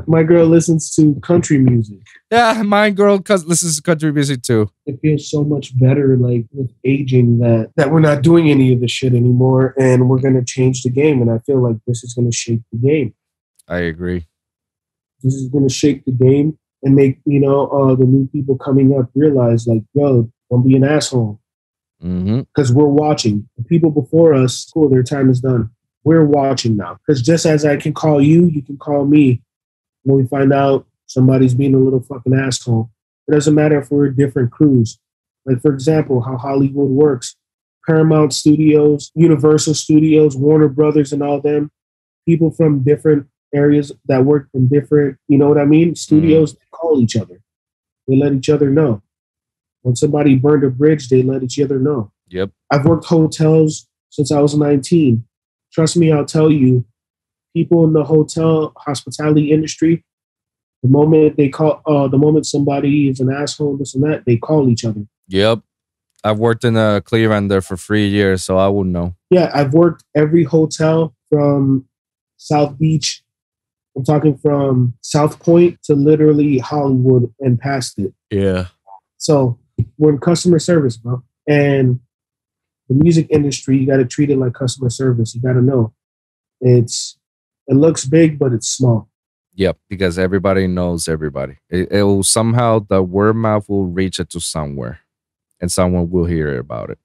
my girl listens to country music. Yeah, my girl listens to country music too. It feels so much better, like with aging, that we're not doing any of this shit anymore, and we're gonna change the game. And I feel like this is gonna shake the game. I agree. This is gonna shake the game and make the new people coming up realize, like, yo, don't be an asshole. Because we're watching. The people before us, cool, their time is done. We're watching now. Because just as I can call you, you can call me. When we find out somebody's being a little fucking asshole, it doesn't matter if we're different crews. Like, for example, how Hollywood works. Paramount Studios, Universal Studios, Warner Brothers and all them. People from different areas that work in different, studios, they call each other. They let each other know. When somebody burned a bridge, they let each other know. Yep. I've worked hotels since I was 19. Trust me, I'll tell you, people in the hotel hospitality industry, the moment somebody is an asshole, this and that, they call each other. Yep. I've worked in a Cleveland there for 3 years, so I would know. Yeah, I've worked every hotel from South Beach. I'm talking from South Point to literally Hollywood and past it. Yeah. So we're in customer service, bro. And the music industry, you got to treat it like customer service. You got to know. It looks big, but it's small. Yep, because everybody knows everybody. It will somehow, the word mouth will reach it to somewhere, and someone will hear about it.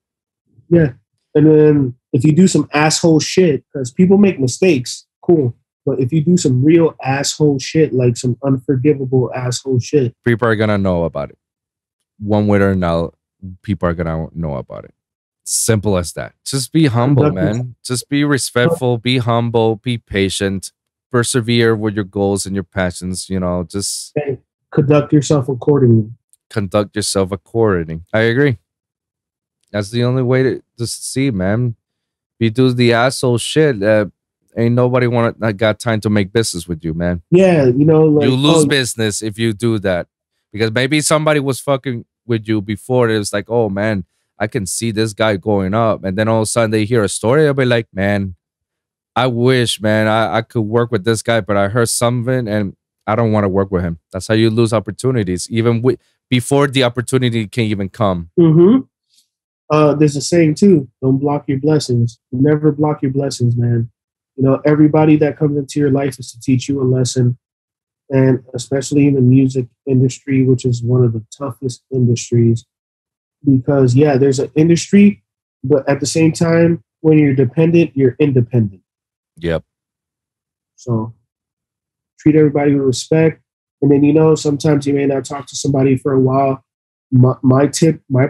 Yeah. And then if you do some asshole shit, because people make mistakes, cool. But if you do some real asshole shit, like some unforgivable asshole shit, people are going to know about it. One way or another, people are going to know about it. Simple as that. Just be humble, man. Just be respectful, be humble, be patient, persevere with your goals and your passions, just conduct yourself accordingly. I agree. That's the only way to see, man. you do the asshole shit, ain't nobody got time to make business with you, man. Yeah, you know, like, You lose business if you do that, because maybe somebody was fucking with you before. It was like, oh man, I can see this guy going up, and then all of a sudden they hear a story. They'll be like, man, I wish, man, I could work with this guy, but I heard something and I don't want to work with him. That's how you lose opportunities, even before the opportunity can even come. There's a saying too: don't block your blessings. Never block your blessings, man. You know, everybody that comes into your life is to teach you a lesson, and especially in the music industry, which is one of the toughest industries. Because yeah, there's an industry, but at the same time, when you're dependent, you're independent. Yep. So treat everybody with respect. And then, you know, sometimes you may not talk to somebody for a while. My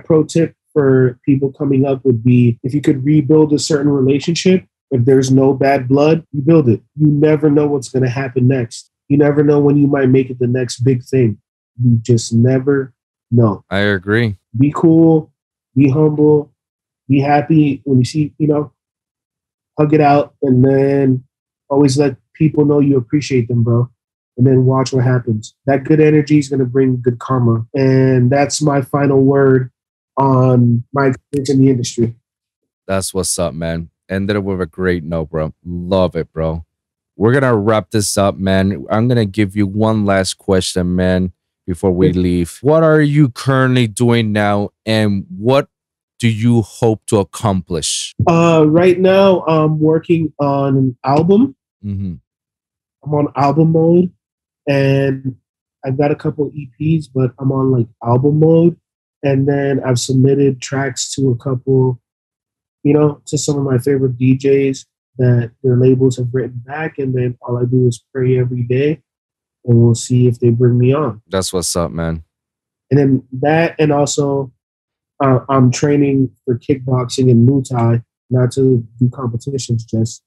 pro tip for people coming up would be, if you could rebuild a certain relationship, if there's no bad blood, you build it. You never know what's going to happen next. You never know when you might make it the next big thing. You just never know. I agree. Be cool, be humble, be happy when you see, you know, hug it out, and then always let people know you appreciate them, bro. And then watch what happens. That good energy is going to bring good karma. And that's my final word on my experience in the industry. That's what's up, man. Ended it with a great note, bro. Love it, bro. We're going to wrap this up, man. I'm going to give you one last question, man, before we leave. What are you currently doing now, and what do you hope to accomplish? Right now, I'm working on an album. I'm on album mode, and I've got a couple EPs, but I'm on like album mode. And then I've submitted tracks to a couple, you know, to some of my favorite DJs that their labels have written back. And then all I do is pray every day, and we'll see if they bring me on. That's what's up, man. And then that, and also I'm training for kickboxing and Muay Thai, not to do competitions, just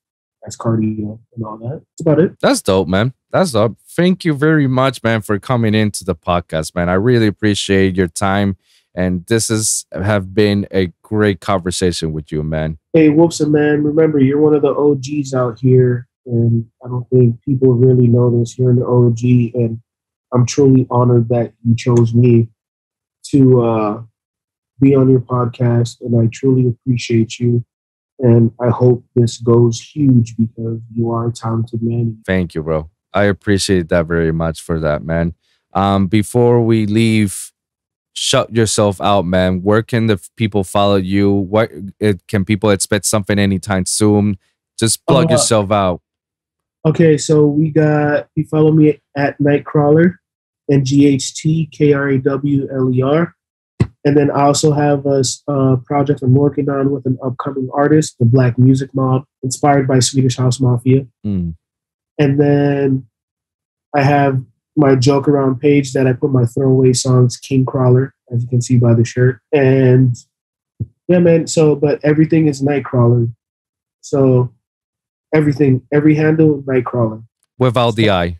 as cardio and all that. That's about it. That's dope, man. That's dope. Thank you very much, man, for coming into the podcast, man. I really appreciate your time. And this have been a great conversation with you, man. Hey, Wolfson, man, remember, you're one of the OGs out here. And I don't think people really know this. You're an OG. And I'm truly honored that you chose me to be on your podcast. And I truly appreciate you. And I hope this goes huge, because you are a talented man. Thank you, bro. I appreciate that very much for that, man. Before we leave, shut yourself out, man. Where can the people follow you? What can people expect something anytime soon? Just plug yourself out. Okay, so you follow me at Nghtkrawler, Nghtkrawler. And then I also have a project I'm working on with an upcoming artist, the Black Music Mob, inspired by Swedish House Mafia. And then I have my joke around page that I put my throwaway songs, Nghtkrawler, as you can see by the shirt. And yeah, man, but everything is Nghtkrawler. So everything, every handle, Nghtkrawler. Without the I.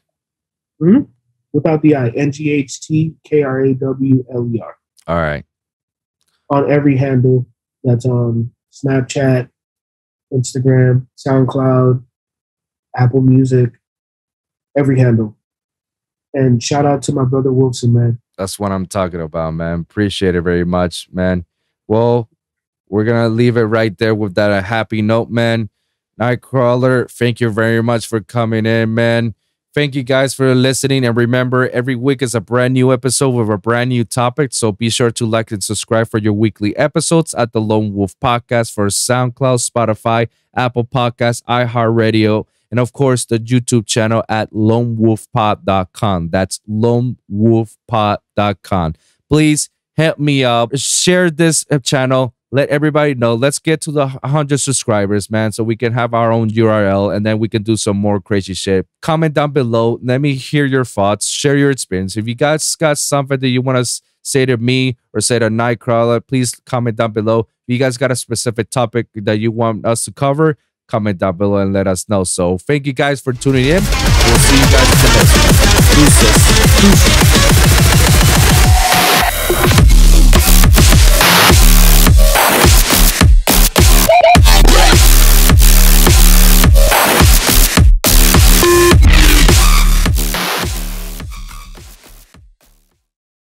Without the I. Nghtkrawler. All right. On every handle. That's on Snapchat, Instagram, SoundCloud, Apple Music, every handle. And shout out to my brother Wolfson, man. That's what I'm talking about, man. Appreciate it very much, man. Well, we're going to leave it right there with that a happy note, man. Nghtkrawler, thank you very much for coming in, man. Thank you guys for listening. And remember, every week is a brand new episode with a brand new topic. So be sure to like and subscribe for your weekly episodes at the Lone Wolv Podcast for SoundCloud, Spotify, Apple Podcasts, iHeartRadio, and of course, the YouTube channel at lonewolfpod.com. That's lonewolfpod.com. Please help me out. Share this channel. Let everybody know. Let's get to the 100 subscribers, man, so we can have our own URL, and then we can do some more crazy shit. Comment down below. Let me hear your thoughts. Share your experience. If you guys got something that you want to say to me or say to Nghtkrawler, please comment down below. If you guys got a specific topic that you want us to cover, comment down below and let us know. So thank you guys for tuning in. We'll see you guys in the next one. Deuces.